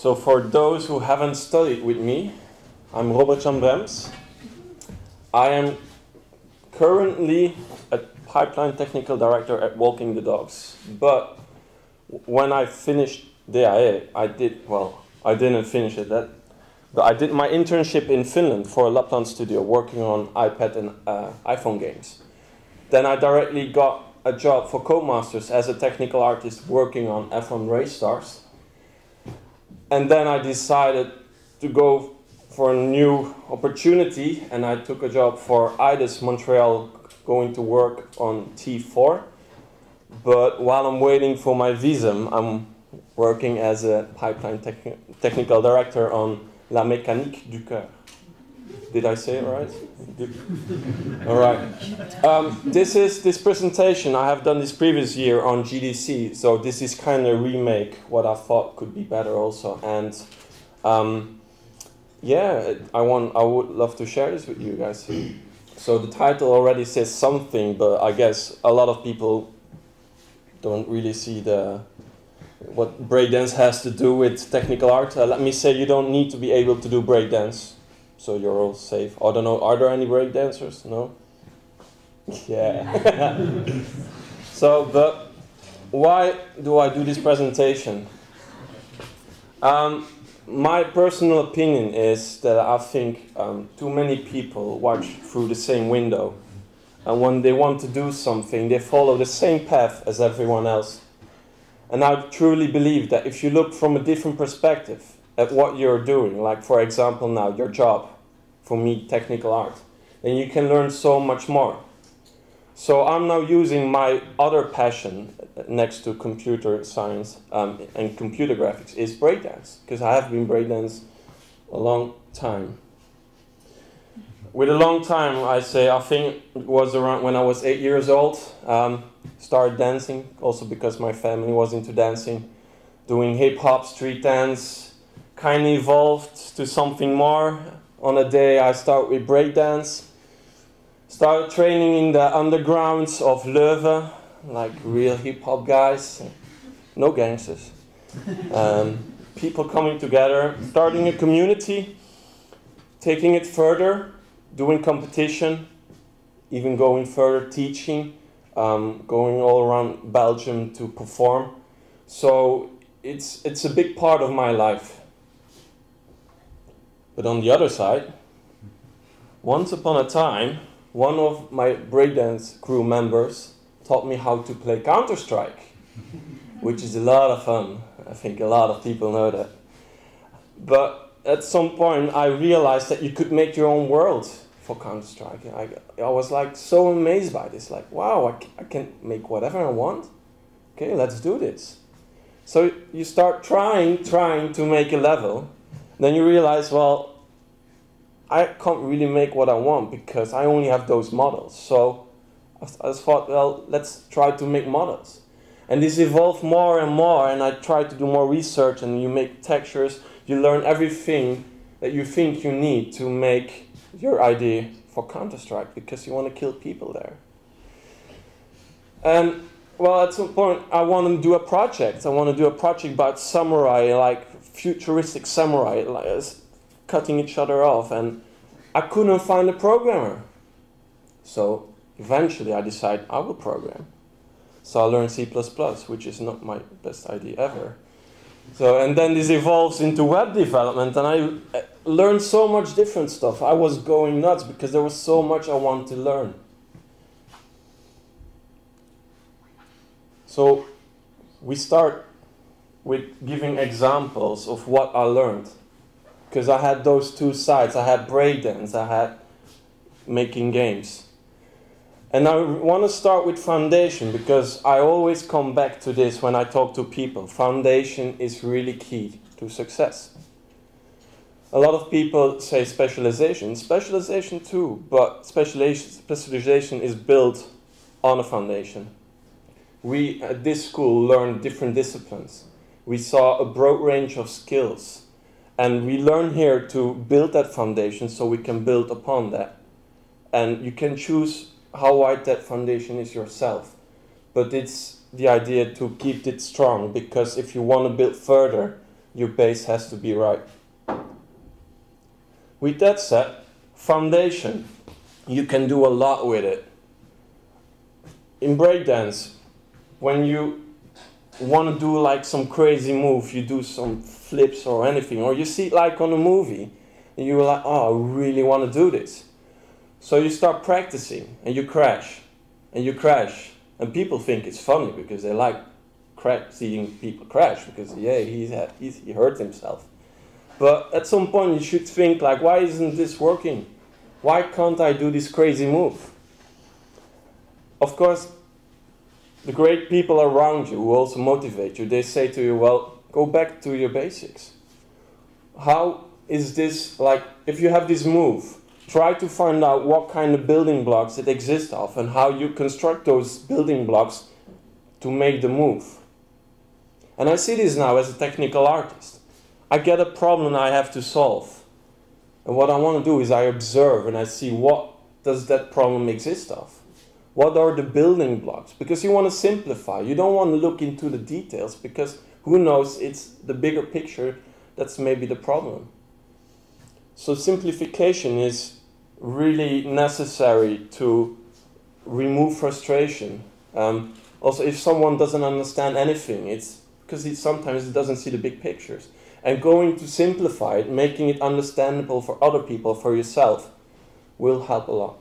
So for those who haven't studied with me, I'm Robbert-Jan Brems. I am currently a pipeline technical director at Walking the Dogs. But when I finished DAE, I didn't finish it. But I did my internship in Finland for a Lapland studio working on iPad and iPhone games. Then I directly got a job for Codemasters as a technical artist working on F1 race stars. And then I decided to go for a new opportunity, and I took a job for IDES Montreal, going to work on T4. But while I'm waiting for my visa, I'm working as a pipeline technical director on La Mécanique du Cœur. Did I say it right? All right. This presentation I have done this previous year on GDC, so this is kind of remake what I thought could be better also. And yeah, I would love to share this with you guys. So the title already says something, but I guess a lot of people don't really see what breakdance has to do with technical art. Let me say, you don't need to be able to do breakdance. So you're all safe. I don't know, are there any break dancers? No? Yeah. So, but why do I do this presentation? My personal opinion is that I think too many people watch through the same window. And when they want to do something, they follow the same path as everyone else. And I truly believe that if you look from a different perspective at what you're doing, like for example now, your job, for me, technical art, then you can learn so much more. So I'm now using my other passion next to computer science and computer graphics is breakdance, because I have been breakdance a long time. With a long time, I think it was around when I was 8 years old, started dancing, also because my family was into dancing, doing hip-hop, street dance, kind of evolved to something more. On a day I start with breakdance, started training in the undergrounds of Leuven, like real hip-hop guys, no gangsters. People coming together, starting a community, taking it further, doing competition, even going further, teaching, going all around Belgium to perform. So it's a big part of my life. But on the other side, once upon a time, one of my breakdance crew members taught me how to play Counter-Strike, which is a lot of fun. I think a lot of people know that. But at some point, I realized that you could make your own world for Counter-Strike. I was like so amazed by this, like, wow, I can make whatever I want. Okay, let's do this. So you start trying to make a level. Then you realize, well, I can't really make what I want because I only have those models. So I thought, well, let's try to make models. And this evolved more and more, and I tried to do more research, and you make textures, you learn everything that you think you need to make your idea for Counter-Strike because you want to kill people there. And well, at some point, I want to do a project. I want to do a project about samurai, like futuristic samurai, like cutting each other off, and I couldn't find a programmer. So eventually I decided I will program. So I learned C++, which is not my best idea ever. So, and then this evolves into web development, and I learned so much different stuff. I was going nuts because there was so much I wanted to learn. So we start with giving examples of what I learned. Because I had those two sides. I had breakdance, I had making games. And I want to start with foundation because I always come back to this when I talk to people. Foundation is really key to success. A lot of people say specialization. Specialization too, but specialization is built on a foundation. We at this school learned different disciplines. We saw a broad range of skills. And we learn here to build that foundation so we can build upon that. And you can choose how wide that foundation is yourself. But it's the idea to keep it strong, because if you want to build further, your base has to be right. With that said, foundation, you can do a lot with it. In breakdance, when you want to do like some crazy move, you do some flips or anything, or you see it like on a movie, and you're like, oh, I really want to do this. So you start practicing, and you crash, and people think it's funny because they like seeing people crash, because yeah, he hurt himself. But at some point you should think like, why isn't this working? Why can't I do this crazy move? Of course, the great people around you who also motivate you, they say to you, well, go back to your basics. How is this, like, if you have this move, try to find out what kind of building blocks it exists of and how you construct those building blocks to make the move. And I see this now as a technical artist. I get a problem I have to solve. And what I want to do is I observe and I see what does that problem exist of. What are the building blocks? Because you want to simplify. You don't want to look into the details because who knows, it's the bigger picture that's maybe the problem. So simplification is really necessary to remove frustration. Also, if someone doesn't understand anything, it's because sometimes it doesn't see the big pictures. And going to simplify it, making it understandable for other people, for yourself, will help a lot.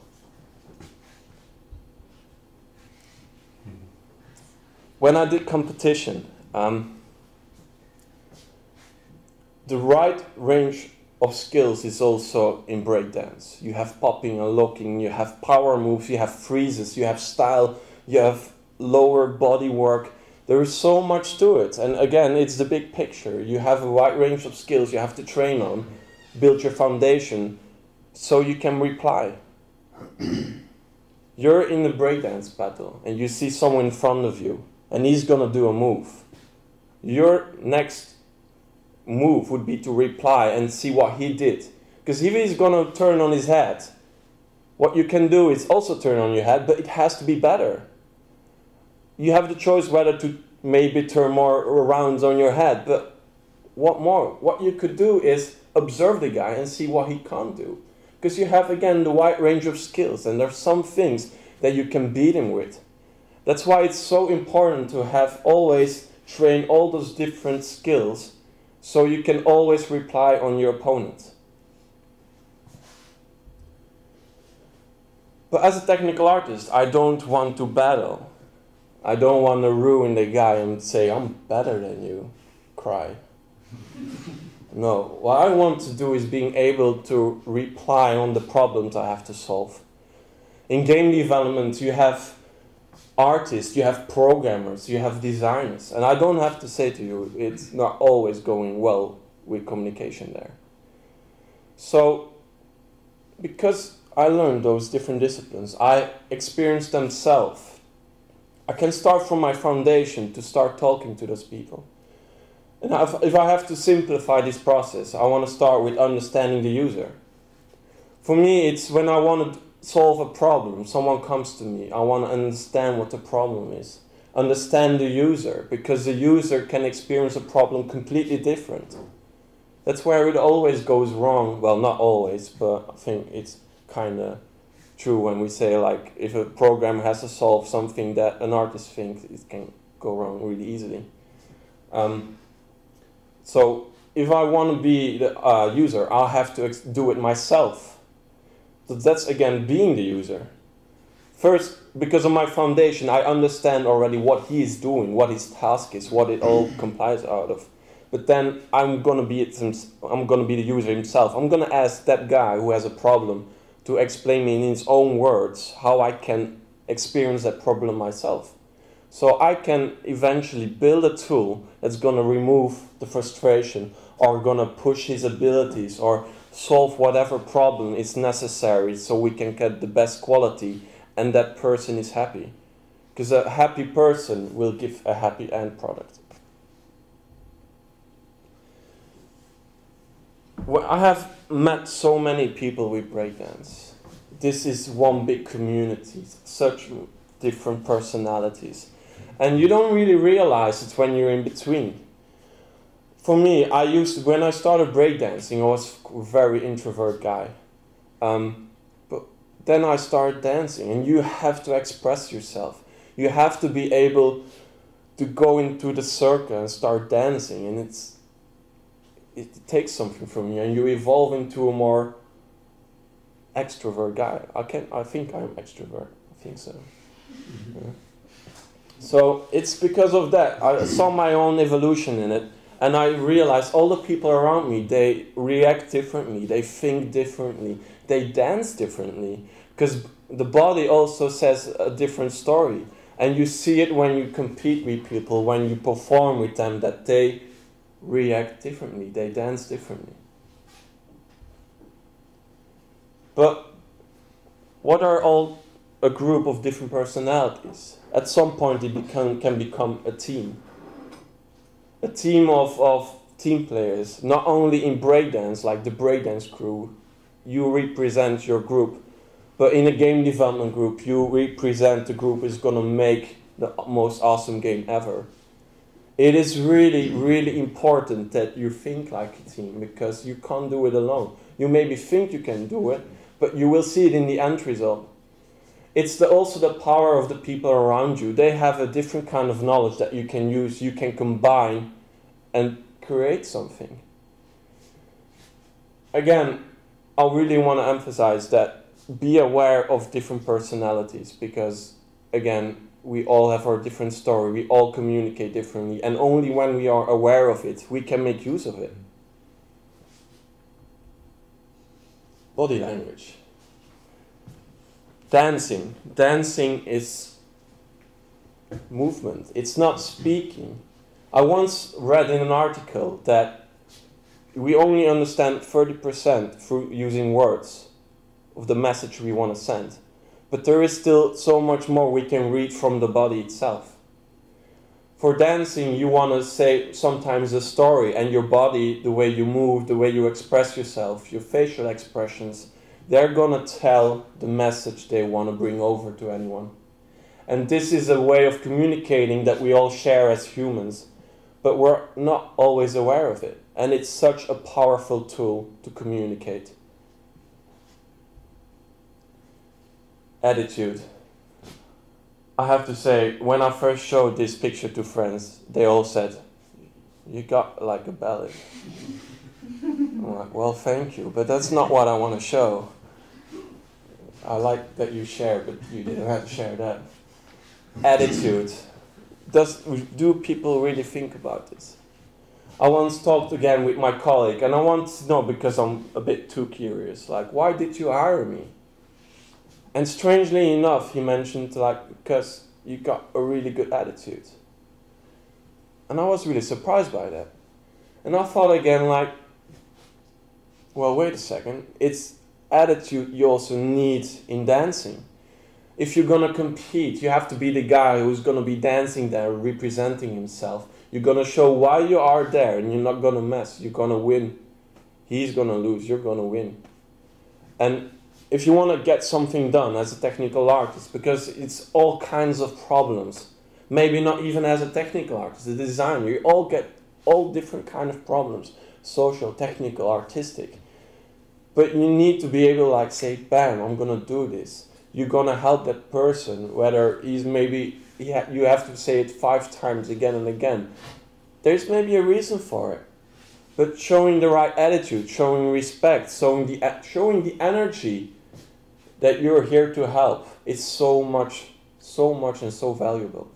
When I did competition, the right range of skills is also in breakdance. You have popping and locking, you have power moves, you have freezes, you have style, you have lower body work. There is so much to it. And again, it's the big picture. You have a wide range of skills you have to train on, build your foundation, so you can reply. You're in a breakdance battle, and you see someone in front of you, and he's going to do a move. Your next move would be to reply and see what he did. Because if he's going to turn on his head, what you can do is also turn on your head, but it has to be better. You have the choice whether to maybe turn more rounds on your head, but what more? What you could do is observe the guy and see what he can't do. Because you have, again, the wide range of skills, and there's some things that you can beat him with. That's why it's so important to have always train all those different skills so you can always reply on your opponent. But as a technical artist, I don't want to battle. I don't want to ruin the guy and say, I'm better than you, cry. No, what I want to do is being able to reply on the problems I have to solve. In game development, you have artists, you have programmers, you have designers. And I don't have to say to you, it's not always going well with communication there. So, because I learned those different disciplines, I experienced them myself. I can start from my foundation to start talking to those people. And if I have to simplify this process, I want to start with understanding the user. For me, it's when I want to solve a problem, someone comes to me, I want to understand what the problem is. Understand the user, because the user can experience a problem completely different. That's where it always goes wrong. Well, not always, but I think it's kind of true when we say, like, if a programmer has to solve something that an artist thinks, it can go wrong really easily. So if I want to be the user, I'll have to do it myself. So that's, again, being the user. First, because of my foundation, I understand already what he is doing, what his task is, what it all complies out of. But then I'm going to be the user himself. I'm going to ask that guy who has a problem to explain me in his own words how I can experience that problem myself. So I can eventually build a tool that's going to remove the frustration or going to push his abilities or solve whatever problem is necessary so we can get the best quality and that person is happy. Because a happy person will give a happy end product. Well, I have met so many people with breakdance. This is one big community, such different personalities. And you don't really realize it when you're in between. for me, when I started breakdancing, I was a very introvert guy. But then I started dancing, and you have to express yourself. You have to be able to go into the circle and start dancing, and it takes something from you, and you evolve into a more extrovert guy. I think I'm extrovert. I think so. Yeah. So it's because of that. I saw my own evolution in it, and I realized all the people around me, they react differently, they think differently, they dance differently, because the body also says a different story. And you see it when you compete with people, when you perform with them, that they react differently, they dance differently. But what are all a group of different personalities? At some point it can become a team. A team of team players, not only in breakdance, like the breakdance crew, you represent your group, but in a game development group, you represent the group is going to make the most awesome game ever. It is really, really important that you think like a team, because you can't do it alone. You maybe think you can do it, but you will see it in the end result. It's also the power of the people around you. They have a different kind of knowledge that you can use, you can combine and create something. Again, I really want to emphasize that be aware of different personalities, because, again, we all have our different story, we all communicate differently, and only when we are aware of it, we can make use of it. Body language. Dancing. Dancing is movement. It's not speaking. I once read in an article that we only understand 30% through using words of the message we want to send. But there is still so much more we can read from the body itself. For dancing, you want to say sometimes a story, and your body, the way you move, the way you express yourself, your facial expressions, they're going to tell the message they want to bring over to anyone. And this is a way of communicating that we all share as humans, but we're not always aware of it. And it's such a powerful tool to communicate. Attitude. I have to say, when I first showed this picture to friends, they all said, "You got like a belly." I'm like, well, thank you, but that's not what I want to show. I like that you share, but you didn't have to share that. Attitude. Do people really think about this? I once talked again with my colleague, and I want to know, because I'm a bit too curious, like, why did you hire me? And strangely enough, he mentioned, like, because you got a really good attitude. And I was really surprised by that. And I thought again, like, well, wait a second. It's attitude you also need in dancing. If you're going to compete, you have to be the guy who's going to be dancing there, representing himself. You're going to show why you are there, and you're not going to mess. You're going to win. He's going to lose. You're going to win. And if you want to get something done as a technical artist, because it's all kinds of problems, maybe not even as a technical artist, a designer, you all get all different kind of problems, social, technical, artistic. But you need to be able to like say, bam, I'm going to do this. You're going to help that person, whether he's maybe, you have to say it 5 times again and again. There's maybe a reason for it. But showing the right attitude, showing respect, showing the energy that you're here to help, it's so much and so valuable.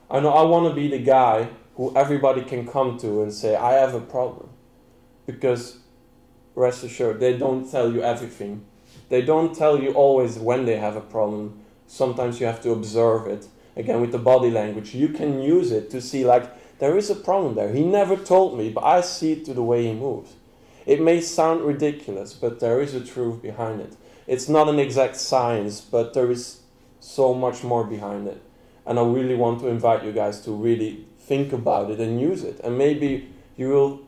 I know I want to be the guy who everybody can come to and say, I have a problem. Because rest assured, they don't tell you everything. They don't tell you always when they have a problem. Sometimes you have to observe it. Again, with the body language, you can use it to see, like, there is a problem there. He never told me, but I see it to the way he moves. It may sound ridiculous, but there is a truth behind it. It's not an exact science, but there is so much more behind it. And I really want to invite you guys to really think about it and use it. And maybe you will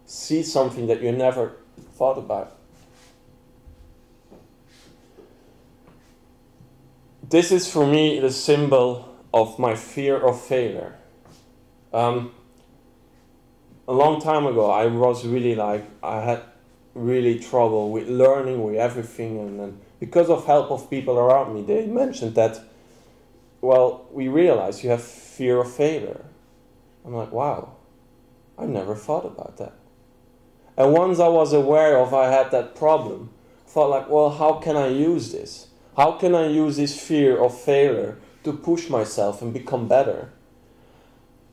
see something that you never thought about. This is for me the symbol of my fear of failure. a long time ago, I was really like, I had really trouble with learning, with everything, and then because of help of people around me, they mentioned that, well, we realize you have fear of failure. I'm like, wow, I never thought about that. And once I was aware of I had that problem, I thought like, well, how can I use this? How can I use this fear of failure to push myself and become better?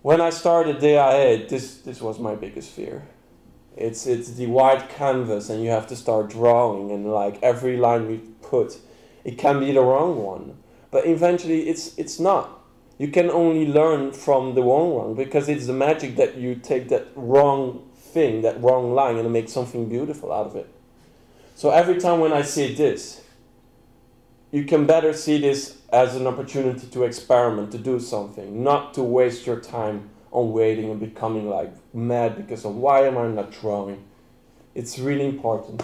When I started DIA, this was my biggest fear. It's the white canvas and you have to start drawing, and like every line you put, it can be the wrong one. But eventually it's not. You can only learn from the wrong one, because it's the magic that you take that wrong thing, that wrong line, and make something beautiful out of it. So every time when I see this, you can better see this as an opportunity to experiment, to do something, not to waste your time on waiting and becoming like mad because of why am I not drawing. It's really important.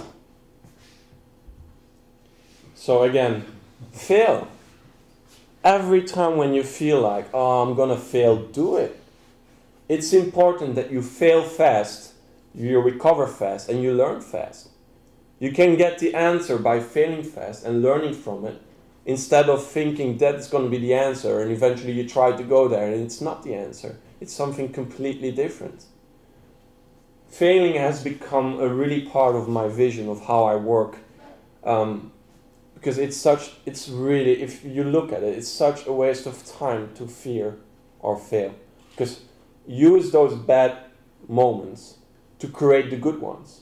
So again, fail. Every time when you feel like, oh, I'm gonna fail, do it. It's important that you fail fast, you recover fast, and you learn fast. You can get the answer by failing fast and learning from it, instead of thinking that's going to be the answer, and eventually you try to go there and it's not the answer. It's something completely different. Failing has become a really part of my vision of how I work, because it's really, if you look at it, it's such a waste of time to fear or fail. Because use those bad moments to create the good ones.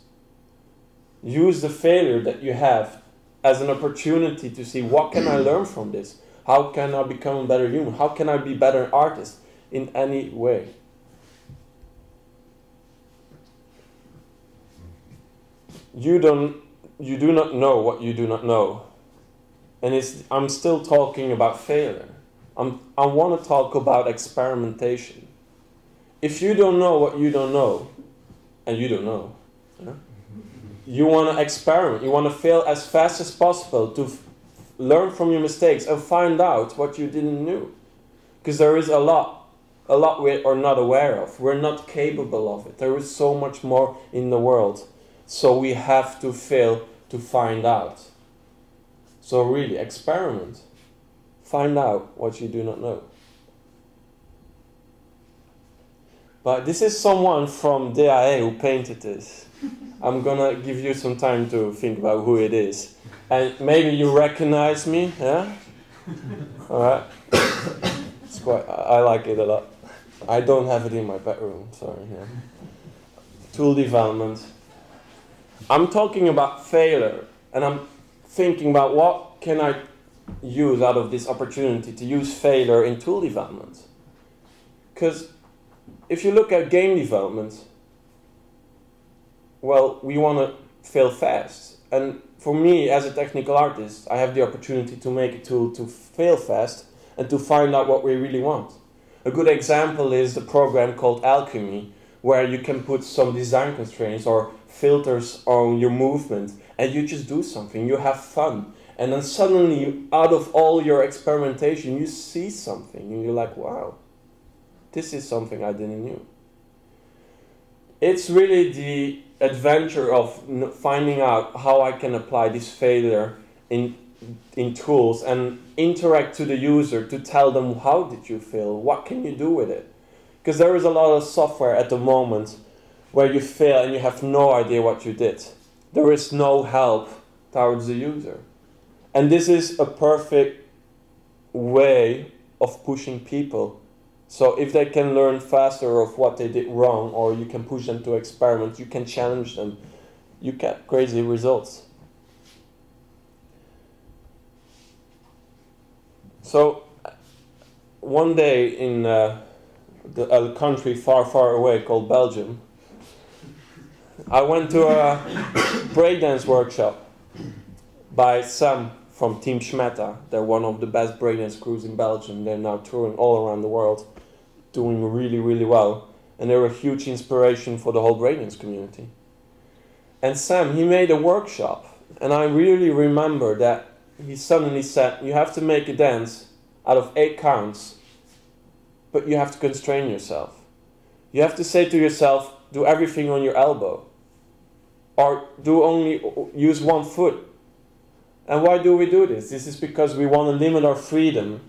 Use the failure that you have as an opportunity to see, what can I learn from this? How can I become a better human? How can I be a better artist in any way? You do not know what you do not know. And I'm still talking about failure. I want to talk about experimentation. If you don't know what you don't know, and you don't know, you want to experiment, you want to fail as fast as possible to learn from your mistakes and find out what you didn't know. Because there is a lot we are not aware of. We're not capable of it. There is so much more in the world. So we have to fail to find out. So really, experiment. Find out what you do not know. But this is someone from DIA who painted this. I'm gonna give you some time to think about who it is. And maybe you recognize me, yeah? Alright. I like it a lot. I don't have it in my bedroom, sorry. Yeah. Tool development. I'm talking about failure, and I'm thinking about what can I use out of this opportunity to use failure in tool development. Because if you look at game development, well, we want to fail fast. And for me, as a technical artist, I have the opportunity to make a tool to fail fast and to find out what we really want. A good example is the program called Alchemy, where you can put some design constraints or filters on your movement, and you just do something, you have fun. And then suddenly, out of all your experimentation, you see something, and you're like, wow, this is something I didn't know. It's really the adventure of finding out how I can apply this failure in tools and interact to the user to tell them, how did you fail? What can you do with it? Because there is a lot of software at the moment where you fail and you have no idea what you did. There is no help towards the user. And this is a perfect way of pushing people. So if they can learn faster of what they did wrong, or you can push them to experiment, you can challenge them, you get crazy results. So one day in a country far, far away called Belgium, I went to a breakdance workshop by Sam from Team Schmetta. They're one of the best breakdance crews in Belgium. They're now touring all around the world, doing really, really well. And they're a huge inspiration for the whole breakdance community. And Sam, he made a workshop. And I really remember that he suddenly said, you have to make a dance out of 8 counts, but you have to constrain yourself. You have to say to yourself, do everything on your elbow. Or do only use one foot. And why do we do this? This is because we want to limit our freedom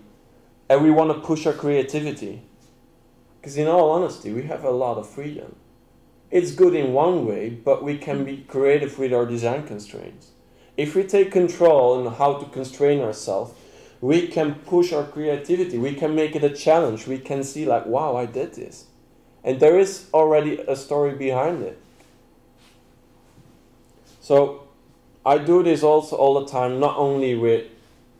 and we want to push our creativity. Because in all honesty, we have a lot of freedom. It's good in one way, but we can be creative with our design constraints. If we take control on how to constrain ourselves, we can push our creativity. We can make it a challenge. We can see like, wow, I did this. And there is already a story behind it. So I do this also all the time, not only with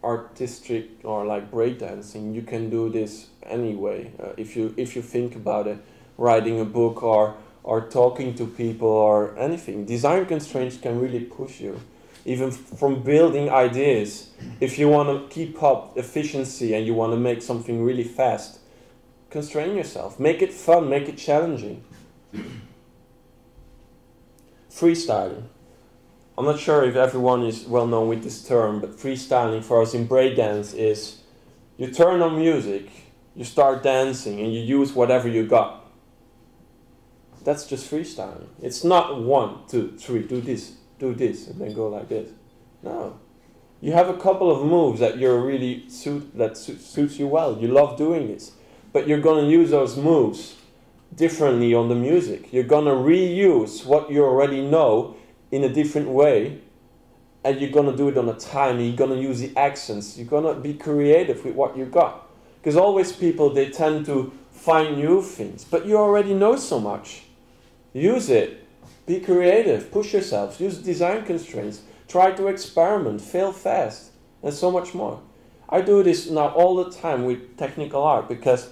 artistic or like breakdancing. You can do this anyway. If you think about it, writing a book or talking to people or anything. Design constraints can really push you. Even from building ideas. If you want to keep up efficiency and you want to make something really fast, constrain yourself. Make it fun, make it challenging. Freestyling. I'm not sure if everyone is well known with this term, but freestyling for us in breakdance is you turn on music, you start dancing, and you use whatever you got. That's just freestyling. It's not 1, 2, 3, do this, and then go like this. No. You have a couple of moves that suits you well. You love doing this. But you're going to use those moves differently on the music. You're going to reuse what you already know in a different way, and you're going to do it on a time. You're going to use the accents. You're going to be creative with what you got. Because always people, they tend to find new things, but you already know so much. Use it. Be creative. Push yourself. Use design constraints. Try to experiment. Fail fast. And so much more. I do this now all the time with technical art because,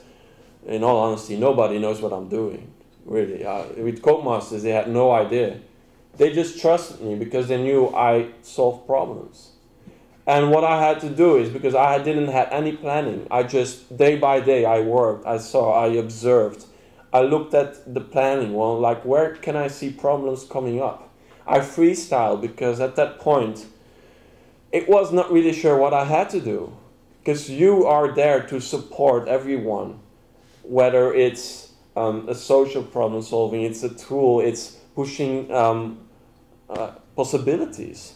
in all honesty, nobody knows what I'm doing. Really. With Codemasters, they had no idea. They just trusted me because they knew I solved problems. And what I had to do is, because I didn't have any planning, I just, day by day, I worked, I saw, I observed. I looked at the planning, well, like, where can I see problems coming up? I freestyled because at that point, it was not really sure what I had to do. Because you are there to support everyone, whether it's a social problem solving, it's a tool, it's pushing possibilities.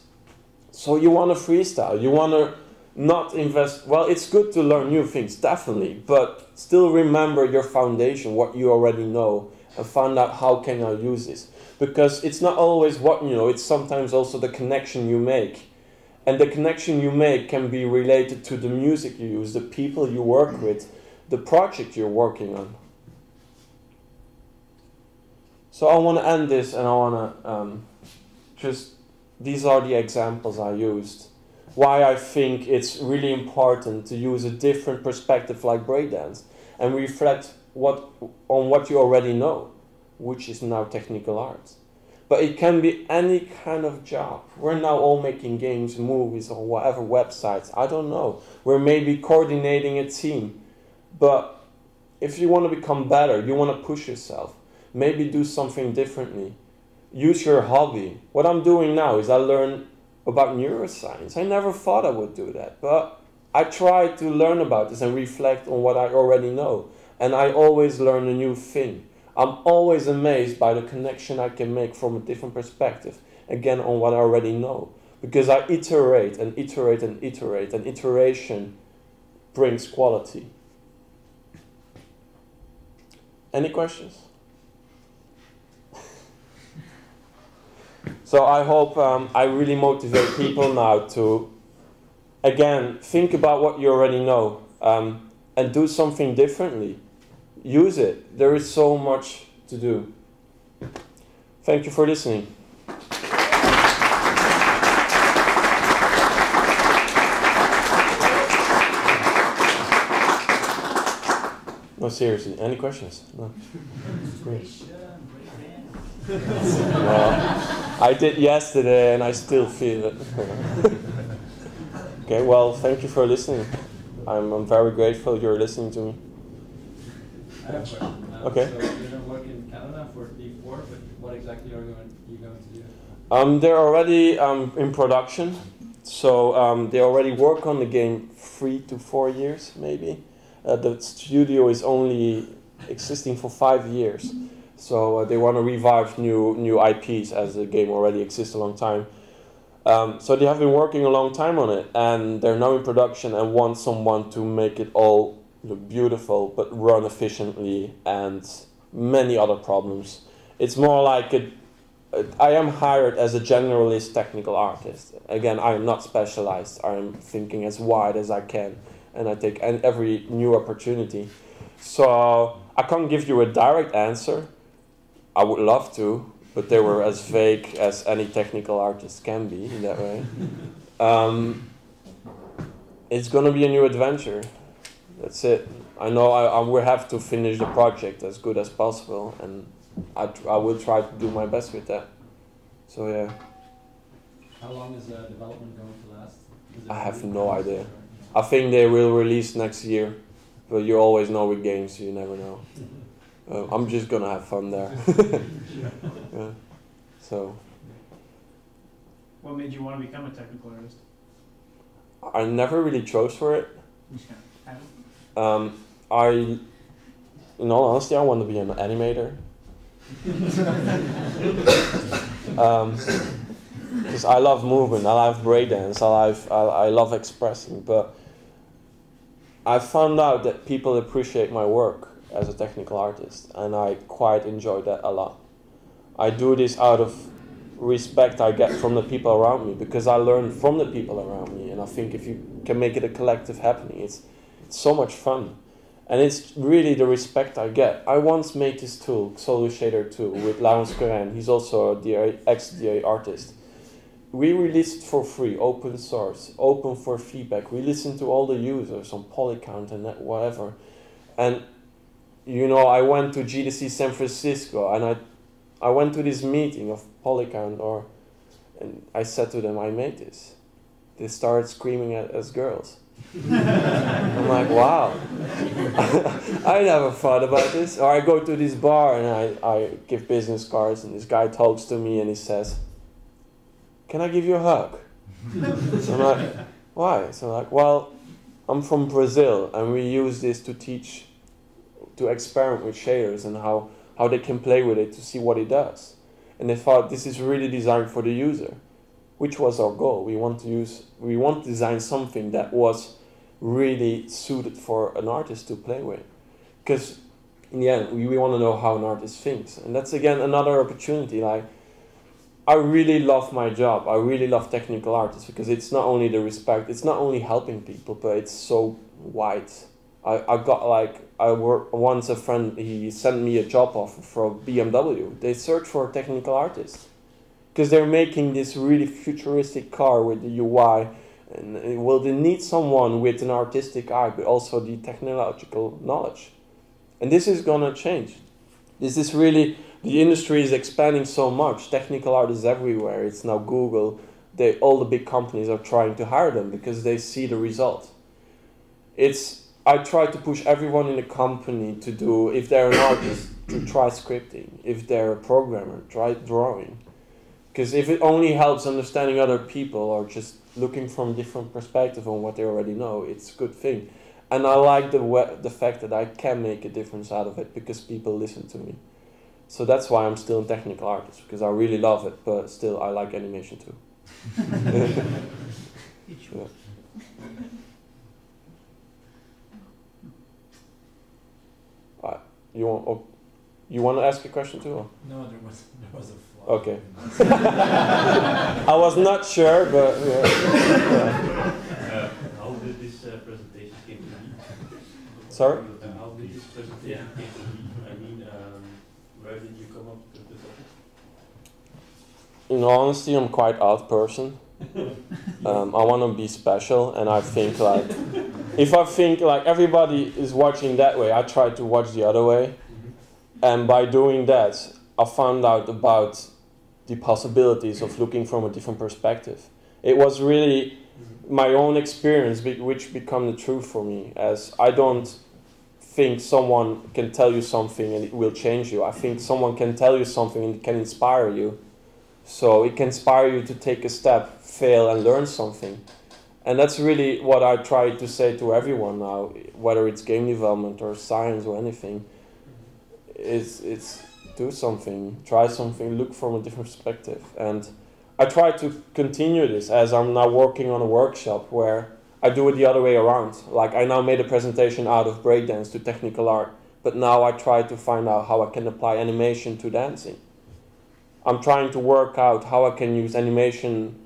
So you want to freestyle, you want to not invest, well, it's good to learn new things, definitely, but still remember your foundation, what you already know, and find out how can I use this. Because it's not always what you know, it's sometimes also the connection you make. And the connection you make can be related to the music you use, the people you work with, the project you're working on. So I want to end this, and I want to these are the examples I used. Why I think it's really important to use a different perspective like breakdance and reflect on what you already know, which is now technical arts. But it can be any kind of job. We're now all making games, movies, or whatever, websites. I don't know. We're maybe coordinating a team. But if you want to become better, you want to push yourself, maybe do something differently. Use your hobby. What I'm doing now is I learn about neuroscience. I never thought I would do that. But I try to learn about this and reflect on what I already know. And I always learn a new thing. I'm always amazed by the connection I can make from a different perspective, again, on what I already know. Because I iterate and iterate and iterate, and iteration brings quality. Any questions? So I hope I really motivate people now to, again, think about what you already know and do something differently. Use it. There is so much to do. Thank you for listening. No, seriously. Any questions? No. Well, I did yesterday and I still feel it. Okay, well, thank you for listening. I'm very grateful you're listening to me. I have a question. Okay. So you're going to work in Canada for D4, but what exactly are you going to do? They're already in production. So they already work on the game 3 to 4 years, maybe. The studio is only existing for 5 years. So they want to revive new IPs as the game already exists a long time. So they have been working a long time on it, and they're now in production and want someone to make it all look beautiful but run efficiently and many other problems. It's more like I am hired as a generalist technical artist. Again, I am not specialized. I am thinking as wide as I can, and I take every new opportunity. So I can't give you a direct answer. I would love to, but they were as vague as any technical artist can be in that way. It's gonna be a new adventure. That's it. I know I will have to finish the project as good as possible, and I will try to do my best with that. So yeah. How long is the development going to last? I have no idea. I think they will release next year, but you always know with games, you never know. I'm just gonna have fun there. Yeah. So. What made you want to become a technical artist? I never really chose for it. In all honesty, I want to be an animator. Because I love movement, I love breakdance, I love expressing, but I found out that people appreciate my work as a technical artist, and I quite enjoy that a lot. I do this out of respect I get from the people around me, because I learn from the people around me, and I think if you can make it a collective happening, it's so much fun. And it's really the respect I get. I once made this tool, Solo Shader 2, with Laurens Corin. He's also a ex-DA artist. We released it for free, open source, open for feedback. We listened to all the users on Polycount and that, whatever. And, you know, I went to GDC San Francisco, and I went to this meeting of Polycount, and I said to them, I made this. They started screaming at us girls. I'm like, wow. I never thought about this. Or I go to this bar and I give business cards, and this guy talks to me and he says, can I give you a hug? So I'm like, why? So I'm like, well, I'm from Brazil, and we use this to experiment with shaders and how they can play with it to see what it does. And they thought this is really designed for the user, which was our goal. We want to design something that was really suited for an artist to play with. Because in the end, we want to know how an artist thinks. And that's again another opportunity. Like, I really love my job. I really love technical artists, because it's not only the respect, it's not only helping people, but it's so wide. I worked once, a friend, he sent me a job offer for BMW. They search for technical artists, because they're making this really futuristic car with the UI, and they need someone with an artistic eye, but also the technological knowledge. And this is gonna change. This is really, the industry is expanding so much. Technical artists everywhere. It's now Google. All the big companies are trying to hire them because they see the result. I try to push everyone in the company to do, if they're an artist, to try scripting. If they're a programmer, try drawing. Because if it only helps understanding other people or just looking from a different perspective on what they already know, it's a good thing. And I like the fact that I can make a difference out of it because people listen to me. So that's why I'm still a technical artist, because I really love it, but still I like animation too. Yeah. You want to ask a question too? Or? No, there was a flaw. Okay. I was not sure, but yeah. How did this presentation came to be? Sorry? How did this presentation came to be? I mean, where did you come up with the topic? In all honesty, I'm quite odd person. I want to be special, and I think like, if I think like everybody is watching that way, I try to watch the other way. And by doing that, I found out about the possibilities of looking from a different perspective. It was really my own experience which became the truth for me, as I don't think someone can tell you something and it will change you. I think someone can tell you something and it can inspire you. So it can inspire you to take a step, fail, and learn something. And that's really what I try to say to everyone now, whether it's game development or science or anything. do something, try something, look from a different perspective. And I try to continue this as I'm now working on a workshop where I do it the other way around. Like I now made a presentation out of breakdance to technical art, but now I try to find out how I can apply animation to dancing. I'm trying to work out how I can use animation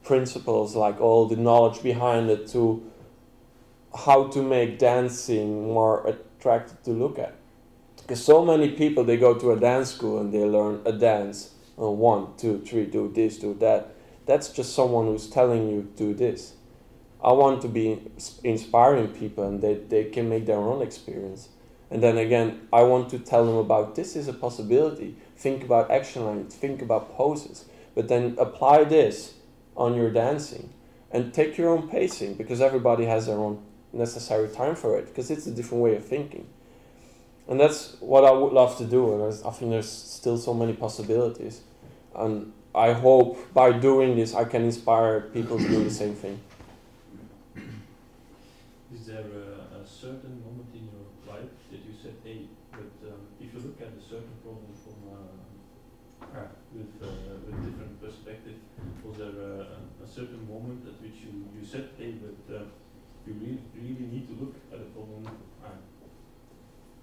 principles, like all the knowledge behind it, to how to make dancing more attractive to look at. Because so many people, they go to a dance school and they learn a dance. 1, 2, 3, do this, do that. That's just someone who's telling you do this. I want to be inspiring people and they can make their own experience. And then again, I want to tell them about this is a possibility. Think about action lines, think about poses. But then apply this on your dancing. And take your own pacing, because everybody has their own necessary time for it, because it's a different way of thinking. And that's what I would love to do, and I think there's still so many possibilities. And I hope by doing this I can inspire people to do the same thing. Is there a certain moment in your life that you said, hey, but if you look at a certain problem from with different perspective, was there a certain moment at which you said, hey, but you really need to look at a problem?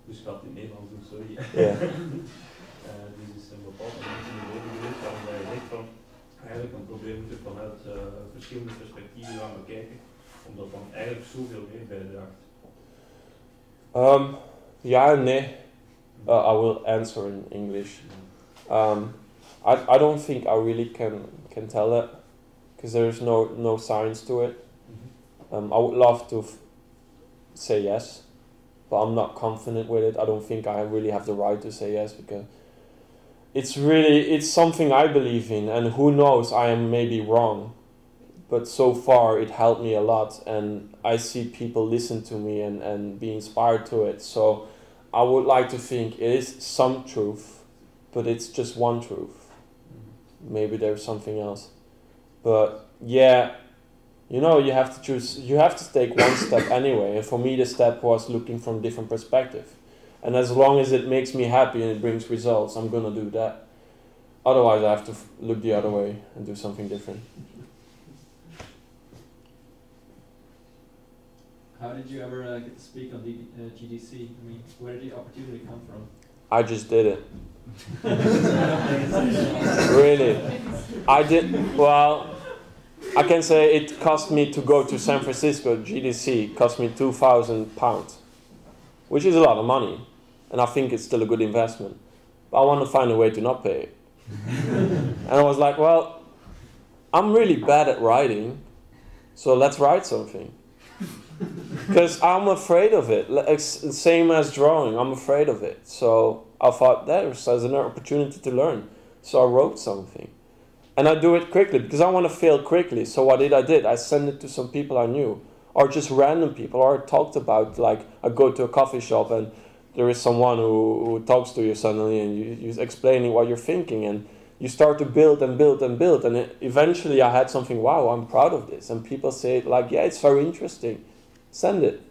Dus gaat in Nederlands doen, sorry. Yeah. Dit is een bepaald moment in je leven geweest waarbij je denkt van, eigenlijk een probleem moet je vanuit verschillende perspectieven gaan bekijken, omdat dan eigenlijk zoveel meer bijdraagt. Yeah and nee. I will answer in English. I don't think I really can tell that, because there's no science to it. I would love to say yes, but I'm not confident with it. I don't think I really have the right to say yes, because it's something I believe in, and who knows, I am maybe wrong. But so far it helped me a lot, and I see people listen to me and be inspired to it. So I would like to think it is some truth, but it's just one truth. Maybe there's something else. But yeah, you know, you have to choose, you have to take one step anyway. And for me, the step was looking from a different perspective. And as long as it makes me happy and it brings results, I'm gonna do that. Otherwise, I have to look the other way and do something different. How did you ever get to speak on the GDC? I mean, where did the opportunity come from? I just did it. Really. I did, well, I can say it cost me to go to San Francisco, GDC, cost me £2,000, which is a lot of money. And I think it's still a good investment. But I want to find a way to not pay it. And I was like, well, I'm really bad at writing, so let's write something. Because I'm afraid of it. Same as drawing, I'm afraid of it. So I thought there's an opportunity to learn. So I wrote something. And I do it quickly because I want to fail quickly. So what I did, I sent it to some people I knew, or just random people, or I talked about, like, I go to a coffee shop and there is someone who talks to you suddenly, and you're explaining what you're thinking, and you start to build and build and build, and eventually I had something, wow, I'm proud of this. And people say, like, yeah, it's very interesting. Send it.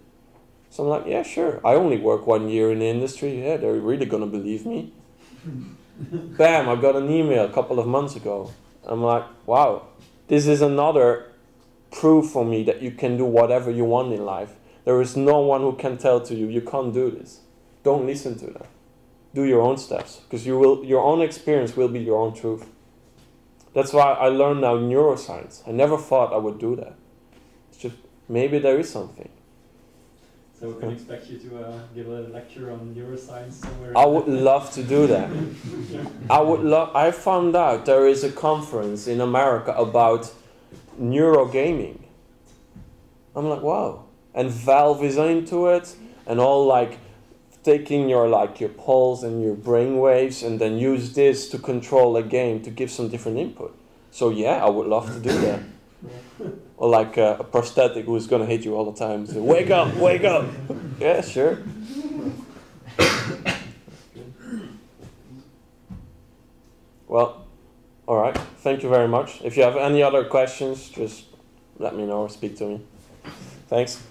So I'm like, yeah, sure. I only work 1 year in the industry. Yeah, they're really going to believe me. Bam, I got an email a couple of months ago. I'm like, wow, this is another proof for me that you can do whatever you want in life. There is no one who can tell to you, you can't do this. Don't listen to them. Do your own steps, because your own experience will be your own truth. That's why I learned now neuroscience. I never thought I would do that. It's just, maybe there is something. So we can expect you to give a lecture on neuroscience somewhere. I would love to do that. I found out there is a conference in America about neurogaming. I'm like, wow. And Valve is into it, and all, like, taking your pulse and your brain waves and then use this to control a game to give some different input. So yeah, I would love to do that. Or like a prosthetic who's gonna hit you all the time. Say, wake up, wake up. Yeah, sure. Well, all right. Thank you very much. If you have any other questions, just let me know or speak to me. Thanks.